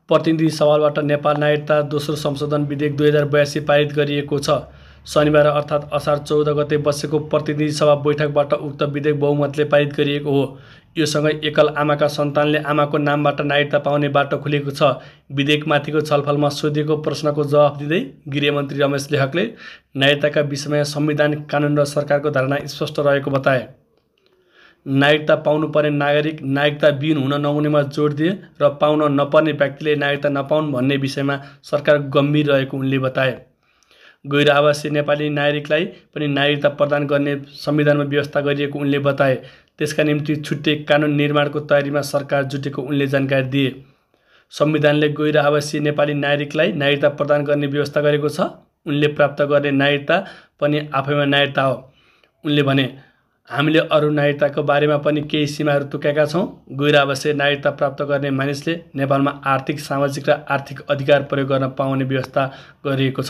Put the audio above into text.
प्रतिनिधि सभाबाट नेपाल नागरिकता दोस्रो संशोधन विधेयक 2082 पारित गरिएको छ। शनिबार अर्थात् असार 14 गते बसेको प्रतिनिधि सभा बैठकबाट उक्त विधेयक बहुमतले पारित गरिएको हो। यो सँगै एकल आमाका सन्तानले आमाको नामबाट नागरिकता पाउने बाटो खुलेको छ। विधेयकमाथिको छलफलमा सोधिएको प्रश्नको जवाफ दिँदै गृहमन्त्री रमेश लेखकले नागरिकताका विषयमा संविधान, कानुन र सरकारको धारणा स्पष्ट रहेको बताए। नागरिकता पाउनुपर्ने नागरिक नागरिकताविहीन हुन नहुनेमा जोड दिए र पाउन नपर्ने व्यक्तिले नागरिकता नपाउन् भन्ने विषयमा सरकार गम्भीर रहेको उनले बताए। गैर आवासीय नेपाली नागरिकलाई पनि नागरिकता प्रदान गर्ने संविधानमा व्यवस्था गरिएको उनले बताए। त्यसका निम्ति छुट्टै कानुन निर्माणको तयारीमा सरकार जुटेको उनले जानकारी दिए। संविधानले गैर आवासीय नेपाली नागरिकलाई नागरिकता प्रदान गर्ने व्यवस्था गरेको छ। उनले प्राप्त गर्ने नागरिकता पनि आफैमा नागरिकता हो। उनले भने, हामीले अरू नागरिकताको बारेमा पनि केही सीमाहरू तोकेका छौँ। गैर आवासीय नागरिकता प्राप्त गर्ने मानिसले नेपालमा आर्थिक, सामाजिक र आर्थिक अधिकार प्रयोग गर्न पाउने व्यवस्था गरिएको छ।